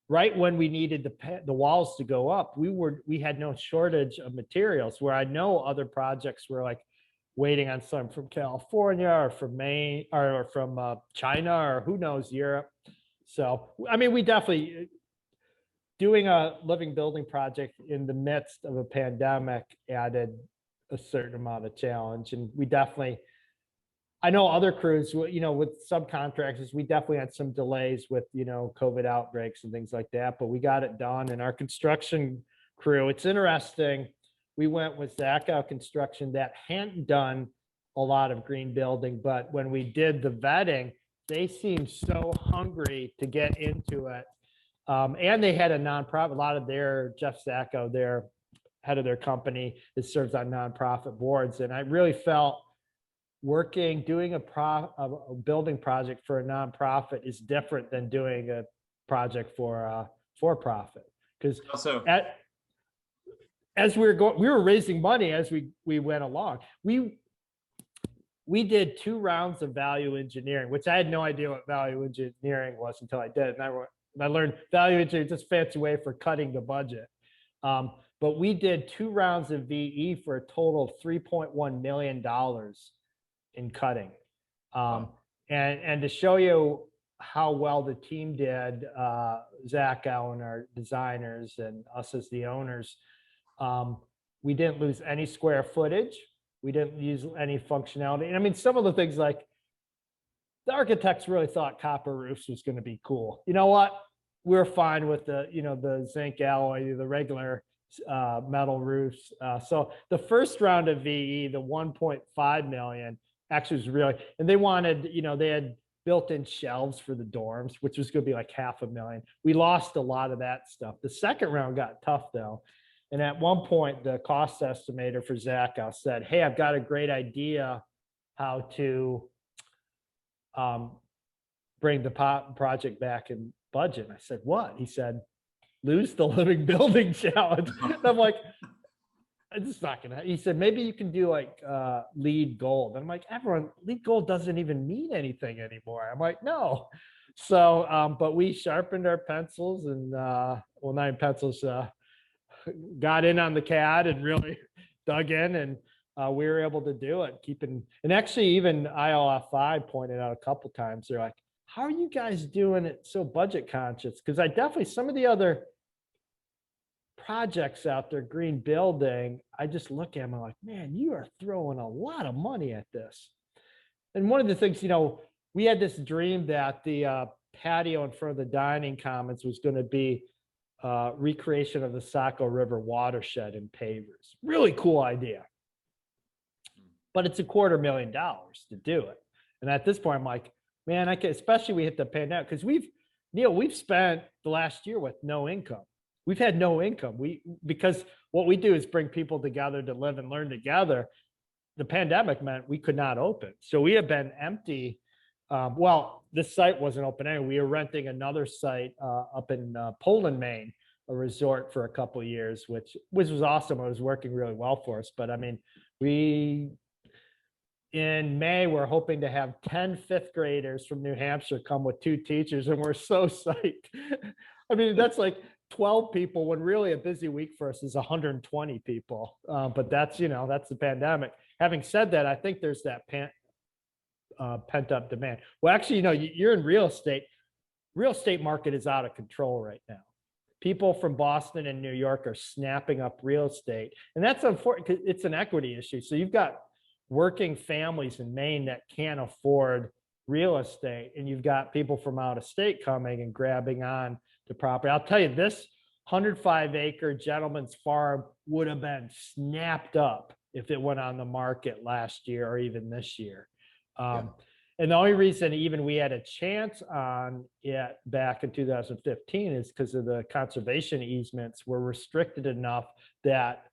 right when we needed the walls to go up, we had no shortage of materials. Where I know other projects were like waiting on some from California or from Maine or from China or who knows, Europe. So I mean, we definitely, doing a living building project in the midst of a pandemic added a certain amount of challenge, and we definitely, I know other crews, with subcontractors, we definitely had some delays with, COVID outbreaks and things like that, but we got it done. And our construction crew, it's interesting. We went with Zacco Construction that hadn't done a lot of green building, but when we did the vetting, they seemed so hungry to get into it. And they had a nonprofit, a lot of Jeff Zacco, their head of their company, that serves on nonprofit boards. And I really felt doing a building project for a nonprofit is different than doing a project for profit. Because also, as we were raising money as we went along. We did 2 rounds of value engineering, which I had no idea what value engineering was until I did. And I learned value engineering, just a fancy way for cutting the budget. But we did 2 rounds of VE for a total of $3.1 million in cutting. And to show you how well the team did, Zach Allen, our designers, and us as the owners, we didn't lose any square footage. We didn't use any functionality. And I mean, some of the things, like the architects really thought copper roofs was going to be cool. You know what? We're fine with the zinc alloy, the regular metal roofs. So the first round of VE, the 1.5 million, Actually, it was really, and they wanted, they had built-in shelves for the dorms, which was going to be like $500,000. We lost a lot of that stuff. The second round got tough though. And at one point, the cost estimator for Zach said, "Hey, I've got a great idea how to bring the project back in budget." And I said, "What?" He said, "Lose the living building challenge." And I'm like, "It's not gonna." He said, "Maybe you can do like lead gold." And I'm like, lead gold doesn't even mean anything anymore. I'm like, "No." So, but we sharpened our pencils and well, not pencils, got in on the CAD and really dug in, and we were able to do it. And actually, even ILFI pointed out a couple times, they're like, "How are you guys doing it so budget conscious?" Because I definitely, some of the other projects out there, green building, I just look at them, I'm like, "Man, you are throwing a lot of money at this." And one of the things, we had this dream that the patio in front of the dining commons was going to be recreation of the Saco River watershed in pavers. Really cool idea. But it's $250,000 to do it. And at this point, I'm like, man, I can, especially we hit the pandemic, because we've spent the last year with no income. We've had no income. Because what we do is bring people together to live and learn together. The pandemic meant we could not open. So we have been empty. Well, this site wasn't open anyway. We were renting another site up in Poland, Maine, a resort for a couple of years, which was awesome. It was working really well for us. But I mean, in May, we're hoping to have 10 fifth graders from New Hampshire come with 2 teachers, and we're so psyched. I mean, that's like 12 people when really a busy week for us is 120 people. But that's the pandemic. Having said that, I think there's that pent up demand. Well, actually, you're in real estate. Real estate market is out of control right now. People from Boston and New York are snapping up real estate. And that's unfortunate because it's an equity issue. So you've got working families in Maine that can't afford real estate, and you've got people from out of state coming and grabbing on to property. I'll tell you, this 105-acre gentleman's farm would have been snapped up if it went on the market last year or even this year. And the only reason even we had a chance on it back in 2015 is because of the conservation easements were restricted enough that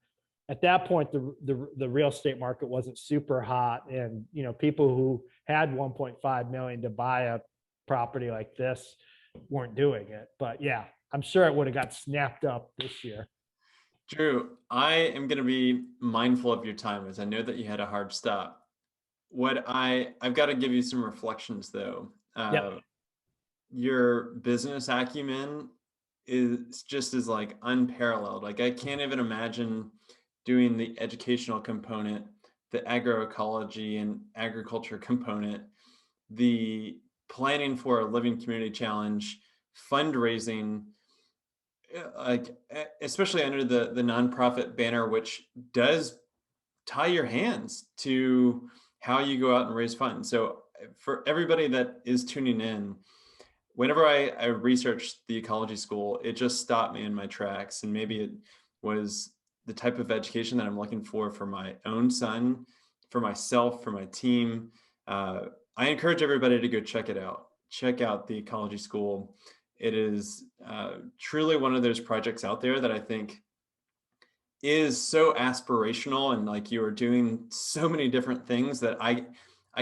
at that point, the real estate market wasn't super hot, and people who had 1.5 million to buy a property like this weren't doing it. But yeah, I'm sure it would have got snapped up this year. Drew, I am going to be mindful of your time as I know that you had a hard stop. I've got to give you some reflections though. Yep. Your business acumen is like unparalleled. Like I can't even imagine doing the educational component, the agroecology and agriculture component, the planning for a living community challenge, fundraising, like especially under the nonprofit banner, which does tie your hands to how you go out and raise funds. So for everybody that is tuning in, whenever I researched the Ecology School, it just stopped me in my tracks. And maybe it was the type of education that I'm looking for my own son, for myself, for my team. I encourage everybody to go check it out. Check out the Ecology School. It is truly one of those projects out there that I think is so aspirational, and like you are doing so many different things that I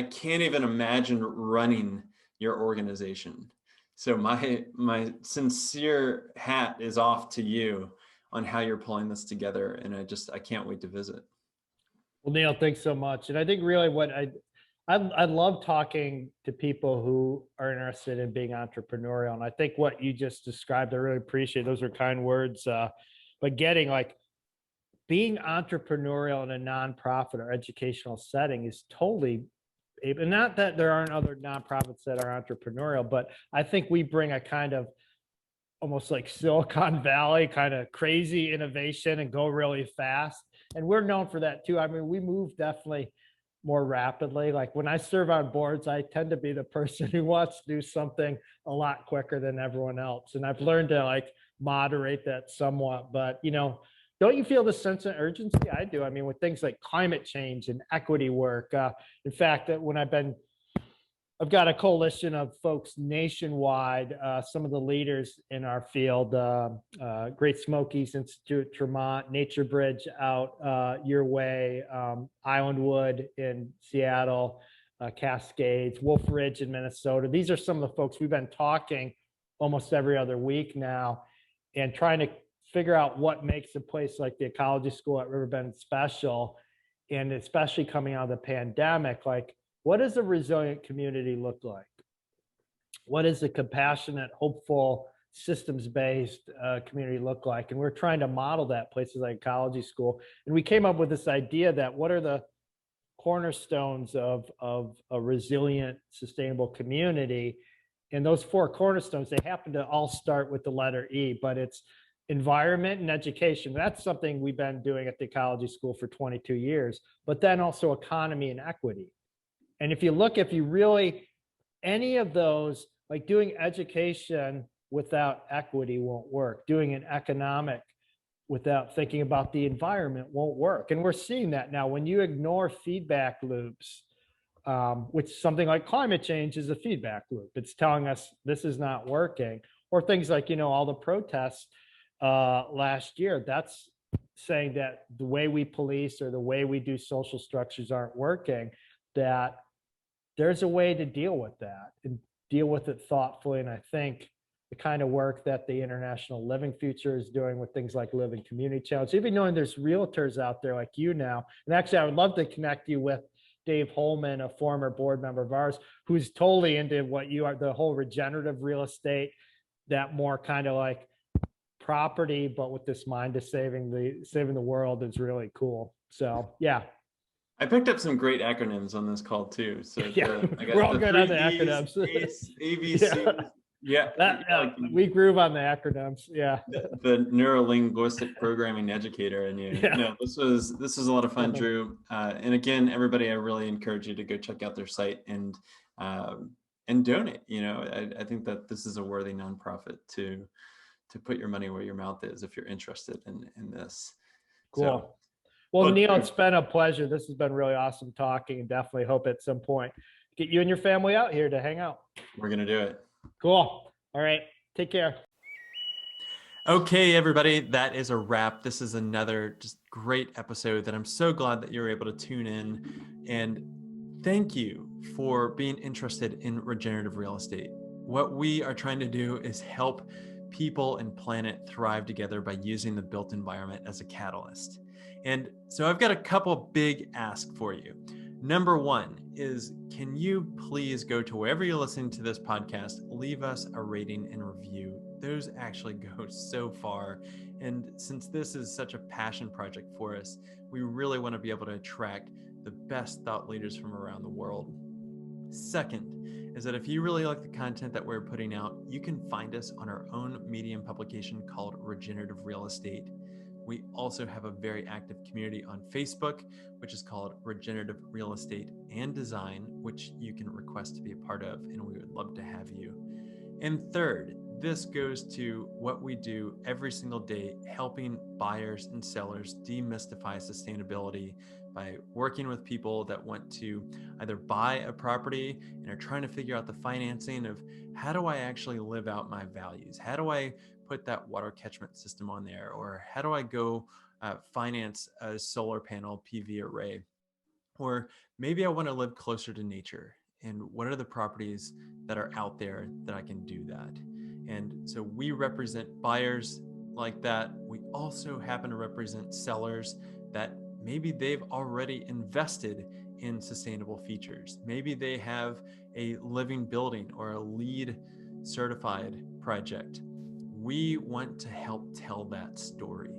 can't even imagine running your organization. So my sincere hat is off to you on how you're pulling this together, and I can't wait to visit. Well, Neil, thanks so much. And I think really what I love talking to people who are interested in being entrepreneurial. And I think what you just described, I really appreciate. Those are kind words. But getting like being entrepreneurial in a nonprofit or educational setting is totally, and not that there aren't other nonprofits that are entrepreneurial, but I think we bring a kind of almost like Silicon Valley kind of crazy innovation and go really fast. And we're known for that too. I mean, we move definitely more rapidly. Like when I serve on boards, I tend to be the person who wants to do something a lot quicker than everyone else. And I've learned to like moderate that somewhat, but don't you feel the sense of urgency? I do. I mean, with things like climate change and equity work. In fact, that when I've got a coalition of folks nationwide, some of the leaders in our field, Great Smokies Institute, Tremont, Nature Bridge out your way, Islandwood in Seattle, Cascades, Wolf Ridge in Minnesota. These are some of the folks we've been talking almost every other week now and trying to figure out what makes a place like the Ecology School at Riverbend special. And especially coming out of the pandemic, like, what does a resilient community look like? What does a compassionate, hopeful, systems-based community look like? And we're trying to model that places like Ecology School. And we came up with this idea that what are the cornerstones of a resilient, sustainable community? And those four cornerstones, they happen to all start with the letter E, but it's environment and education. That's something we've been doing at the Ecology School for 22 years, but then also economy and equity. And if you really, any of those, like doing education without equity won't work. Doing an economic without thinking about the environment won't work. And we're seeing that now. When you ignore feedback loops, which something like climate change is a feedback loop. It's telling us this is not working. Or things like, all the protests last year, that's saying that the way we police or the way we do social structures aren't working, that there's a way to deal with that and deal with it thoughtfully. And I think the kind of work that the International Living Future is doing with things like Living Community Challenge, even knowing there's realtors out there like you now. And actually, I would love to connect you with Dave Holman, a former board member of ours, who's totally into what you are, the whole regenerative real estate, that more kind of like property, but with this mind of saving the world is really cool. So yeah. I picked up some great acronyms on this call too. So yeah, I got we're all the good three on the E's, acronyms. ABC. Yeah, we groove on the acronyms. Yeah, the neuro-linguistic programming educator in you. Yeah. No, this was a lot of fun, Drew. And again, everybody, I really encourage you to go check out their site and donate. I think that this is a worthy nonprofit to put your money where your mouth is if you're interested in this. Cool. So, well, Neil, it's been a pleasure. This has been really awesome talking, and definitely hope at some point get you and your family out here to hang out. We're gonna do it. Cool. All right. Take care. Okay, everybody, that is a wrap. This is another just great episode that I'm so glad that you're able to tune in. And thank you for being interested in regenerative real estate. What we are trying to do is help people and planet thrive together by using the built environment as a catalyst. And so I've got a couple big asks for you. Number one is, can you please go to wherever you're listening to this podcast, leave us a rating and review. Those actually go so far. And since this is such a passion project for us, we really want to be able to attract the best thought leaders from around the world. Second is that if you really like the content that we're putting out, you can find us on our own Medium publication called Regenerative Real Estate. We also have a very active community on Facebook, which is called Regenerative Real Estate and Design, which you can request to be a part of, and we would love to have you. And third, this goes to what we do every single day, helping buyers and sellers demystify sustainability by working with people that want to either buy a property and are trying to figure out the financing of how do I actually live out my values? How do I put that water catchment system on there? Or how do I go finance a solar panel PV array? Or maybe I want to live closer to nature. And what are the properties that are out there that I can do that? And so we represent buyers like that. We also happen to represent sellers that maybe they've already invested in sustainable features. Maybe they have a living building or a LEED certified project. We want to help tell that story.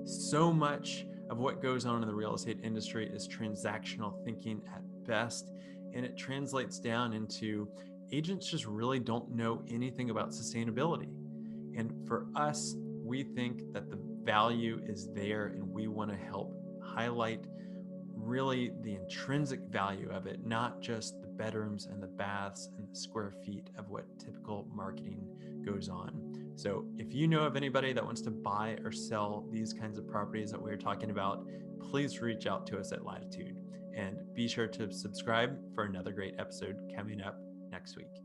So much of what goes on in the real estate industry is transactional thinking at best, and it translates down into agents just really don't know anything about sustainability. And for us, we think that the value is there, and we want to help highlight really the intrinsic value of it, not just the bedrooms and the baths and the square feet of what typical marketing goes on. So if you know of anybody that wants to buy or sell these kinds of properties that we're talking about, please reach out to us at Latitude, and be sure to subscribe for another great episode coming up next week.